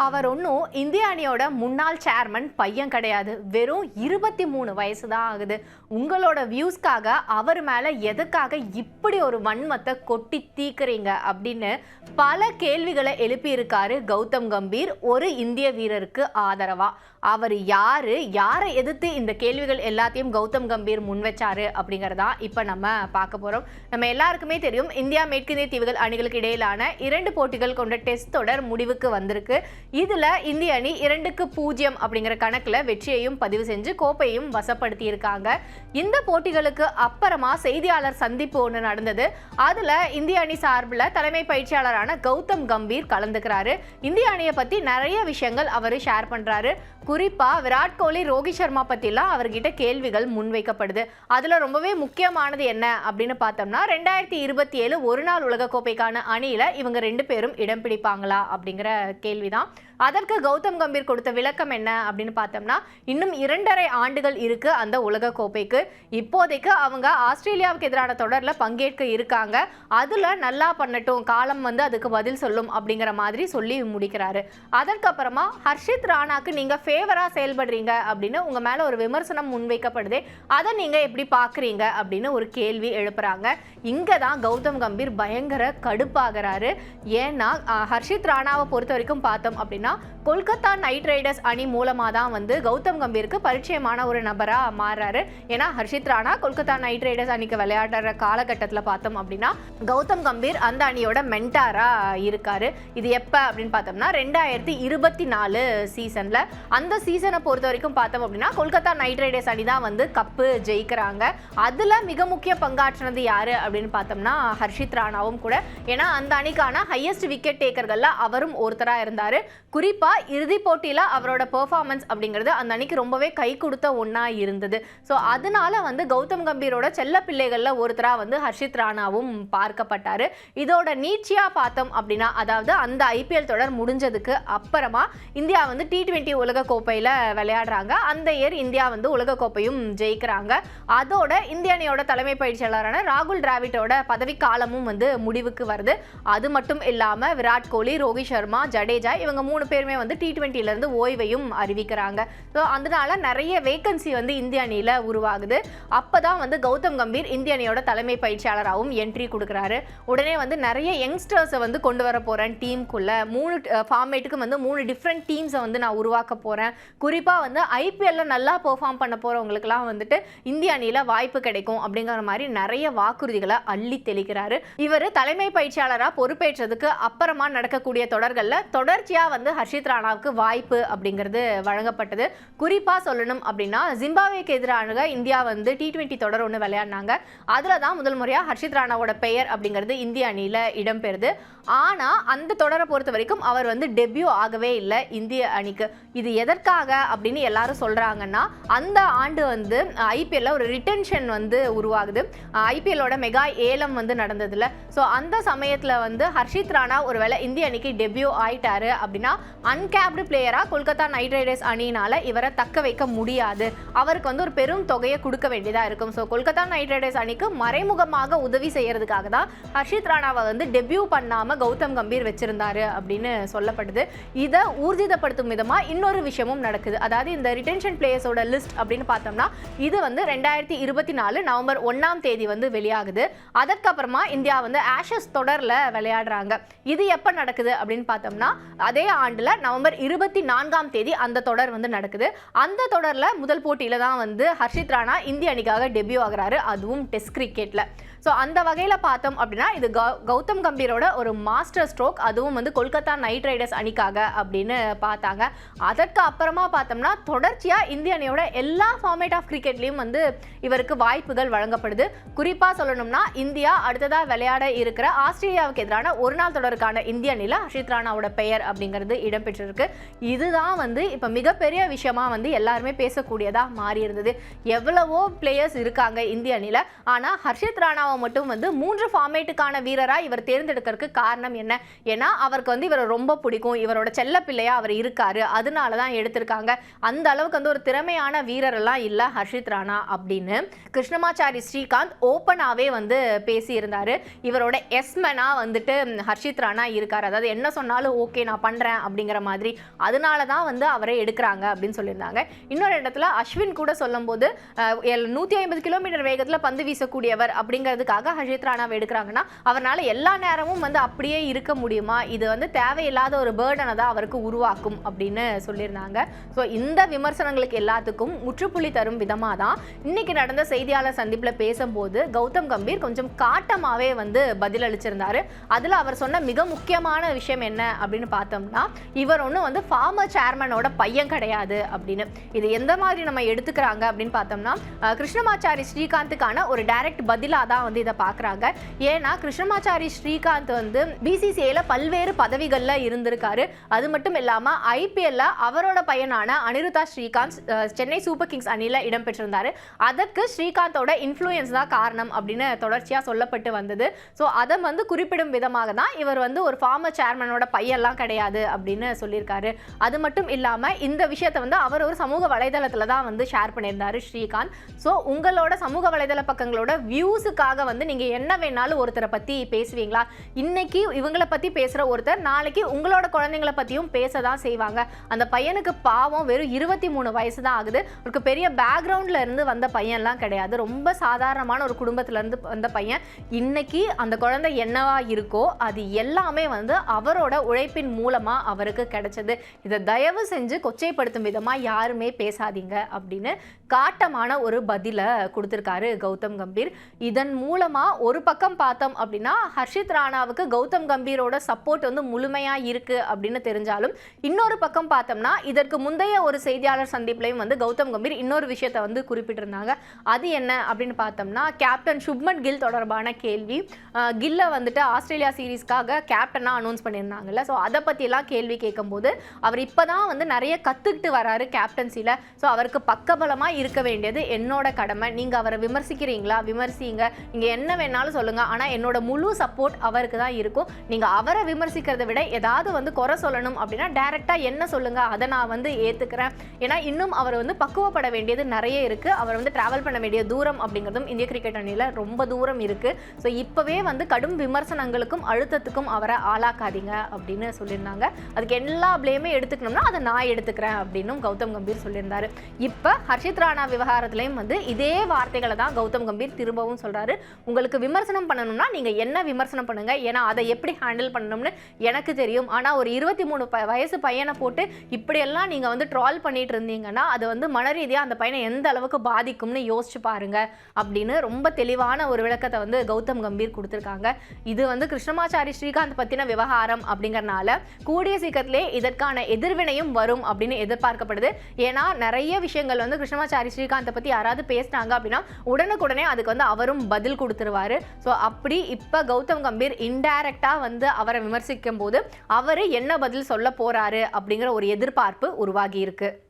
அவர் ஒன்றும் இந்திய அணியோட முன்னாள் சேர்மன் பையன் கிடையாது. வெறும் 23 வயசு தான் ஆகுது. உங்களோட வியூஸ்க்காக அவர் மேலே எதுக்காக இப்படி ஒரு வன்மத்தை கொட்டி தீக்குறீங்க அப்படின்னு பல கேள்விகளை எழுப்பியிருக்காரு கௌதம் கம்பீர் ஒரு இந்திய வீரருக்கு ஆதரவா. அவர் யாரை எதிர்த்து இந்த கேள்விகள் எல்லாத்தையும் கௌதம் கம்பீர் முன் வச்சாரு அப்படிங்கிறதா இப்போ நம்ம பார்க்க போகிறோம். நம்ம எல்லாருக்குமே தெரியும், இந்தியா மேற்கிந்திய தீவுகள் அணிகளுக்கு இடையிலான 2 போட்டிகள் கொண்ட டெஸ்ட் தொடர் முடிவுக்கு வந்திருக்கு. இதுல இந்திய அணி 2-0 அப்படிங்கிற கணக்குல வெற்றியையும் பதிவு செஞ்சு கோப்பையும் வசப்படுத்தி இருக்காங்க. இந்த போட்டிகளுக்கு அப்புறமா செய்தியாளர் சந்திப்பு ஒன்று நடந்தது. அதுல இந்திய அணி சார்பில் தலைமை பயிற்சியாளரான கௌதம் கம்பீர் கலந்துக்கிறாரு. இந்திய அணியை பத்தி நிறைய விஷயங்கள் அவர் ஷேர் பண்றாரு. குறிப்பா விராட் கோலி, ரோஹித் சர்மா பத்திலாம் அவர்கிட்ட கேள்விகள் முன்வைக்கப்படுது. அதுல ரொம்பவே முக்கியமானது என்ன அப்படின்னு பார்த்தோம்னா, 2027 ஒருநாள் உலகக்கோப்பைக்கான அணியில இவங்க 2 பேரும் இடம் பிடிப்பாங்களா அப்படிங்கிற கேள்விதான். அதற்கு கௌதம் கம்பீர் கொடுத்த விளக்கம் என்ன அப்படின்னு பார்த்தோம்னா, இன்னும் 2.5 ஆண்டுகள் இருக்கு அந்த உலக கோப்பைக்கு. இப்போதைக்கு அவங்க ஆஸ்திரேலியாவுக்கு எதிரான தொடர்ல பங்கேற்க இருக்காங்க. அதுல நல்லா பண்ணட்டும், காலம் அதுக்கு பதில் சொல்லும் அப்படிங்கிற மாதிரி சொல்லி முடிக்கிறாரு. அதற்கப்புறமா ஹர்ஷித் ராணாக்கு நீங்க ஃபேவரா செயல்படுறீங்க அப்படின்னு உங்க மேல ஒரு விமர்சனம் முன்வைக்கப்படுதே, அதை நீங்க எப்படி பாக்குறீங்க அப்படின்னு ஒரு கேள்வி எழுப்புறாங்க. இங்கதான் கௌதம் கம்பீர் பயங்கர கடுப்பாகிறாரு. ஏன்னா ஹர்ஷித் ராணாவை பொறுத்த வரைக்கும் பார்த்தோம் அப்படின்னா, கொல்கத்தா நைட் ரைடர்ஸ் அணி மூலமா தான் கௌதம் கம்பீருக்கு பரிச்சயமான ஒரு நபரா மாறுறாரு. ஏன்னா ஹர்ஷித் ராணா கொல்கத்தா நைட் ரைடர்ஸ் அணிக்கு விளையாடுற காலகட்டத்தில் பார்த்தோம் அப்படின்னா கௌதம் கம்பீர் அந்த அணியோட மென்டாரா இருக்காரு. இது எப்ப அப்படின்னு பார்த்தோம்னா 2024 சீசன்ல. அந்த சீசனை பொறுத்த வரைக்கும் பார்த்தோம் அப்படின்னா கொல்கத்தா நைட் ரைடர்ஸ் அணி தான் கப்பு ஜெயிக்கிறாங்க. அதுல மிக முக்கிய பங்காற்றினது யாரு அப்படின்னு பார்த்தோம்னா ஹர்ஷித் ராணாவும் கூட. ஏன்னா அந்த அணிக்கான ஹையஸ்ட் விக்கெட் டேக்கர்கள்ல அவரும் ஒருத்தரா இருந்தாரு. குறிப்பா இறுதி போட்டியில அவரோட பெர்ஃபார்மன்ஸ் அப்படிங்கிறது அந்த அணிக்கு ரொம்பவே கை கொடுத்த ஒன்னா இருந்தது. ஸோ அதனால கௌதம் கம்பீரோட செல்ல பிள்ளைகள்ல ஒருத்தரா ஹர்ஷித் ராணாவும் பார்க்கப்பட்டாரு. இதோட நீட்சியா பார்த்தோம் அப்படின்னா, அதாவது அந்த ஐபிஎல் தொடர் முடிஞ்சதுக்கு அப்புறமா இந்தியா T20 உலக கோப்பையில விளையாடுறாங்க. அந்த இயர் இந்தியா உலக கோப்பையும் ஜெயிக்கிறாங்க. அதோட இந்திய அணியோட தலைமை பயிற்சியாளரான ராகுல் டிராவிட்டோட பதவி காலமும் முடிவுக்கு வருது. அது மட்டும் இல்லாம விராட் கோலி, ரோஹித் சர்மா, ஜடேஜா இவங்க 3 பேருமே T20ல இருந்து ஓய்வையும் அறிவிக்கிறாங்க. ஸோ அதனால நிறைய வேகன்சி இந்திய அணியில உருவாகுது. அப்பதான் கௌதம் கம்பீர் இந்திய அணியோட தலைமை பயிற்சியாளராகவும் என்ட்ரி கொடுக்குறாரு. உடனே நிறைய யங்ஸ்டர்ஸை கொண்டு வர போறேன் டீமுக்குள்ள. 3 ஃபார்மேட்டுக்கு 3 டிஃப்ரெண்ட் டீம்ஸை நான் உருவாக்க போறேன். குறிப்பா ஐபிஎல்ல நல்லா பெர்ஃபார்ம் பண்ண போறவங்களுக்குலாம் இந்திய அணியில வாய்ப்பு கிடைக்கும் அப்படிங்கிற மாதிரி நிறைய வாக்குறுதிகளை அள்ளி தெளிக்கிறாரு. இவர் தலைமை பயிற்சியாளராக பொறுப்பேற்றதுக்கு அப்புறமா நடக்கக்கூடிய தொடர்கள்ல தொடர்ச்சியா ஹர்ஷித் ராணாவுக்கு வாய்ப்பு அப்படிங்கிறது வழங்கப்பட்டது. குறிப்பா சொல்லணும் அப்படின்னா, ஜிம்பாப்வேக்கு எதிராக இந்தியா T20 தொடர் ஒன்று விளையாடினாங்க. அதுல தான் முதல் முறையா ஹர்ஷித் ராணாவோட பெயர் அப்படிங்கிறது இந்திய அணியில இடம்பெறுது. ஆனா அந்த தொடரை பொறுத்த வரைக்கும் அவர் டெபியூ ஆகவே இல்லை இந்திய அணிக்கு. இது எதற்காக அப்படின்னு எல்லாரும் சொல்றாங்கன்னா, அந்த ஆண்டு ஐபிஎல்ல ஒரு ரிட்டென்ஷன் உருவாகுது. ஐபிஎல்லோட மெகா ஏலம் நடந்ததுல. ஸோ அந்த சமயத்துல ஹர்ஷித் ராணா ஒருவேளை இந்திய அணிக்கு டெபியூ ஆயிட்டாரு அப்படின்னா அன்கேப்டு பிளேயரா கொல்கத்தா நைட் ரைடர்ஸ் அணியினால இவரை தக்க வைக்க முடியாது. அவருக்கு ஒரு பெரும் தொகையை கொடுக்க வேண்டியதா இருக்கும். ஸோ கொல்கத்தா நைட் ரைடர்ஸ் அணிக்கு மறைமுகமாக உதவி செய்யறதுக்காக தான் ஹர்ஷித் ராணாவை டெபியூ பண்ணாம கௌதம் கம்பீர் வச்சிருந்தாரு அப்படின்னு சொல்லப்படுது. இதை ஊர்ஜிதப்படுத்தும் விதமா இன்னொரு விஷயமும் நடக்குது. அதாவது இந்த ரிட்டென்ஷன் பிளேயர்ஸோட லிஸ்ட் அப்படின்னு பார்த்தோம்னா இது 2024 நவம்பர் 1ஆம் தேதி வெளியாகுது. அதற்கப்புறமா இந்தியா ஆஷஸ் தொடர்ல விளையாடுறாங்க. இது எப்ப நடக்குது அப்படின்னு பார்த்தோம்னா அதே ஆண்டுல நவம்பர் 24ஆம் தேதி அந்த தொடர் நடக்குது. அந்த தொடர்ல முதல் போட்டியில தான் ஹர்ஷித் ராணா இந்திய அணிக்காக டெபியூ ஆகிறாரு, அதுவும் டெஸ்ட் கிரிக்கெட்ல. ஸோ அந்த வகையில் பார்த்தோம் அப்படின்னா இது கௌதம் கம்பீரோட ஒரு மாஸ்டர் ஸ்ட்ரோக். அதுவும் கொல்கத்தா நைட் ரைடர்ஸ் அணிக்காக அப்படின்னு பார்த்தாங்க. அதற்கு அப்புறமா பார்த்தோம்னா தொடர்ச்சியாக இந்திய அணியோட எல்லா ஃபார்மேட் ஆஃப் கிரிக்கெட்லையும் இவருக்கு வாய்ப்புகள் வழங்கப்படுது. குறிப்பாக சொல்லணும்னா இந்தியா அடுத்ததாக விளையாட இருக்கிற ஆஸ்திரேலியாவுக்கு எதிரான ஒரு நாள் தொடருக்கான இந்திய அணியில் ஹர்ஷித் ராணாவோட பெயர் அப்படிங்கிறது இடம்பெற்றிருக்கு. இதுதான் இப்போ மிகப்பெரிய விஷயமா எல்லாருமே பேசக்கூடியதாக மாறி இருந்தது. எவ்வளவோ பிளேயர்ஸ் இருக்காங்க இந்திய அணியில், ஆனால் ஹர்ஷித் ராணா ராணாவை மட்டும் வந்து 3 ஃபார்மேட்டுக்கான வீரரா இவர் தேர்ந்தெடுக்கிறதுக்கு காரணம் என்ன? ஏன்னா அவருக்கு வந்து இவரை ரொம்ப பிடிக்கும், இவரோட செல்ல பிள்ளையா அவர் இருக்காரு, அதனால தான் எடுத்திருக்காங்க. அந்த அளவுக்கு வந்து ஒரு திறமையான வீரர் எல்லாம் இல்ல ஹர்ஷித் ராணா அப்படின்னு கிருஷ்ணமாச்சாரி ஸ்ரீகாந்த் ஓப்பனாவே வந்து பேசி இருந்தாரு. இவரோட எஸ்மனா வந்துட்டு ஹர்ஷித் ராணா இருக்காரு, அதாவது என்ன சொன்னாலும் ஓகே நான் பண்றேன் அப்படிங்கிற மாதிரி, அதனால தான் வந்து அவரை எடுக்கிறாங்க அப்படின்னு சொல்லியிருந்தாங்க. இன்னொரு இடத்துல அஸ்வின் கூட சொல்லும்போது 150 கிலோமீட்டர் வேகத்தில் பந்து வீசக்கூடியவர் அப்படிங்கிறதுக்காக ஹர்ஷித் ராணாவை எடுக்கிறாங்கன்னா அவரால் எல்லா நேரமும் வந்து அப்படியே இருக்க முடியுமா? இது வந்து தேவையில்லாத ஒரு பேர்டனை தான் அவருக்கு உருவாக்கும் அப்படின்னு சொல்லியிருந்தாங்க. ஸோ இந்த விமர்சனங்களுக்கு எல்லாத்துக்கும் முற்றுப்புள்ளி தரும் விதமாக தான் இன்னைக்கு நடந்த செய்தியாளர் சந்திப்பில் பேசும்போது கௌதம் கம்பீர் கொஞ்சம் காட்டமாகவே வந்து பதிலளிச்சிருந்தாரு. அதில் அவர் சொன்ன மிக முக்கியமான விஷயம் என்ன அப்படின்னு பார்த்தோம்னா, இவர் ஒன்றும் வந்து ஃபார்மர் சேர்மனோட பையன் கிடையாது அப்படின்னு. இது எந்த மாதிரி நம்ம எடுத்துக்கிறாங்க அப்படின்னு பார்த்தோம்னா, கிருஷ்ணமாச்சாரி ஸ்ரீகாந்துக்கான ஒரு டைரக்ட் பதிலாக தான் வந்து இதை பார்க்குறாங்க. ஏன்னா கிருஷ்ணமாச்சாரி ஸ்ரீகாந்த் வந்து பிசிசிஐல பல்வேறு பதவிகளில் இருந்திருக்காரு. அது மட்டும் இல்லாமல் ஐபிஎல்ல அவரோட பையனான அனிருத்தா ஸ்ரீகாந்த் சென்னை சூப்பர் கிங்ஸ் அணியில் இடம்பெற்றிருந்தாரு. அதற்கு ஸ்ரீகாந்தோட இன்ஃப்ளூயன்ஸ் தான் காரணம் அப்படின்னு தொடர்ச்சியாக சொல்லப்பட்டு வந்தது. ஸோ அதை வந்து குறிப்பிடும் விதமாக தான் இவர் வந்து ஒரு ஃபார்மர் சேர்மனோட பையெல்லாம் கிடையாது அப்படின்னு சொல்லியிருக்காரு. அது மட்டும் இல்லாமல் இந்த விஷயத்தை வந்து அவர் ஒரு சமூக வலைதளத்தில் தான் வந்து ஷேர் பண்ணியிருந்தாரு ஸ்ரீகாந்த். ஸோ உங்களோட சமூக வலைதள பக்கங்களோட வியூஸுக்காக வந்து நீங்கள் என்ன வேணாலும் ஒருத்தரை பற்றி பேசுவீங்களா? இன்னைக்கு இவங்களை பற்றி பேசுகிற ஒருத்தர் நாளைக்கு உங்களோட குழந்தைங்களை பற்றியும் பேச தான் செய்வாங்க. அந்த பையனுக்கு பாவம் வெறும் 23 வயசு தான் ஆகுது. ஒரு பெரிய பேக்ரவுண்டில் இருந்து வந்த பையன்லாம் கிடையாது, ரொம்ப சாதாரணமான ஒரு குடும்பத்திலேருந்து வந்த பையன். இன்னைக்கு அந்த குழந்தை என்னவா இருக்கோ அது எல்லாமே வந்து அவரோட உழைப்பின் மூலமாக அவருக்கு கிடைச்சது. இதை தயவு செஞ்சு கொச்சைப்படுத்தும் விதமாக யாருமே பேசாதீங்க அப்படின்னு காட்டமான ஒரு பதிலை கொடுத்துருக்காரு கௌதம் கம்பீர். இதன் மூலமாக ஒரு பக்கம் பார்த்தோம் அப்படின்னா ஹர்ஷித் ராணாவுக்கு கௌதம் கம்பீரோட சப்போர்ட் வந்து முழுமையாக இருக்குது அப்படின்னு தெரிஞ்சாலும், இன்னொரு பக்கம் பார்த்தோம்னா இதற்கு முந்தைய ஒரு செய்தியாளர் சந்திப்புலையும் வந்து கௌதம் கம்பீர் இன்னொரு விஷயத்தை வந்து குறிப்பிட்டிருந்தாங்க. அது என்ன அப்படின்னு பார்த்தோம்னா, கேப்டன் சுப்மன் கில் தொடர்பான கேள்வி. கில்லை வந்துட்டு ஆஸ்திரேலியா சீரீஸ்க்காக கேப்டனாக அனௌன்ஸ் பண்ணியிருந்தாங்கல்ல, ஸோ அதை பற்றியெல்லாம் கேள்வி கேட்கும்போது அவர் இப்போ தான் வந்து நிறைய கற்றுக்கிட்டு வராரு கேப்டன்சியில். ஸோ அவருக்கு பக்கபலமாக இருக்க வேண்டியது என்னோட கடமை. நீங்கள் அவரை விமர்சிக்கிறீங்களா, விமர்சிங்க, நீங்கள் என்ன வேணாலும் சொல்லுங்கள், ஆனால் என்னோட முழு சப்போர்ட் அவருக்கு தான் இருக்கும். நீங்கள் அவரை விமர்சிக்கிறத விட ஏதாவது வந்து குறை சொல்லணும் அப்படின்னா டைரெக்டாக என்ன சொல்லுங்கள், அதை நான் வந்து ஏற்றுக்கிறேன். ஏன்னா இன்னும் அவர் வந்து பக்குவப்பட வேண்டியது நிறைய இருக்குது. அவர் வந்து ட்ராவல் பண்ண வேண்டிய தூரம் அப்படிங்கிறதும் இந்திய கிரிக்கெட் அணியில் ரொம்ப தூரம் இருக்குது. ஸோ இப்போவே வந்து கடும் விமர்சனங்களுக்கும் அழுத்தத்துக்கும் அவரை ஆளாக்காதீங்க அப்படின்னு சொல்லியிருந்தாங்க. அதுக்கு எல்லா பிளேமே எடுத்துக்கணும்னா அதை நான் எடுத்துக்கிறேன் அப்படின்னும் கௌதம் கம்பீர் சொல்லியிருந்தாரு. இப்போ ஹர்ஷித் ராணா விவகாரத்திலையும் வந்து இதே வார்த்தைகளை தான் கௌதம் கம்பீர் திரும்பவும் சொல்றாரு. உங்களுக்கு விமர்சனம் பண்ணணும்னா நீங்க என்ன விமர்சனம் பண்ணுங்க, ஏன்னா அதை எப்படி ஹேண்டில் பண்ணணும்னு எனக்கு தெரியும். ஆனா ஒரு 23 வயசு பையனை போட்டு இப்படியெல்லாம் நீங்க வந்து ட்ரால் பண்ணிட்டு இருந்தீங்கன்னா அது வந்து மனரீதியா அந்த பையனை எந்த அளவுக்கு பாதிக்கும்னு யோசிச்சு பாருங்க அப்படின்னு ரொம்ப தெளிவான ஒரு விளக்கத்தை வந்து கௌதம் கம்பீர் கொடுத்திருக்காங்க. இது வந்து கிருஷ்ணமாச்சாரி ஸ்ரீகாந்த் பத்தின விவகாரம் அப்படிங்கறனால கூடிய சீக்கிரத்திலே இதற்கான எதிர்வினையும் வரும் அப்படின்னு எதிர்பார்க்கப்படுது. ஏன்னா நிறைய விஷயங்கள் வந்து கிருஷ்ணமாச்சாரி ஸ்ரீகாந்தை பத்தி யாராவது பேசினாங்க அப்படின்னா உடனுக்குடனே அதுக்கு வந்து அவரும் பதில் கொடுத்துருவாரு. ஸோ அப்படி இப்போ கௌதம் கம்பீர் இன்டைரக்டா வந்து அவரை விமர்சிக்கும் போது அவரு என்ன பதில் சொல்ல போறாரு அப்படிங்கிற ஒரு எதிர்பார்ப்பு உருவாகி இருக்கு.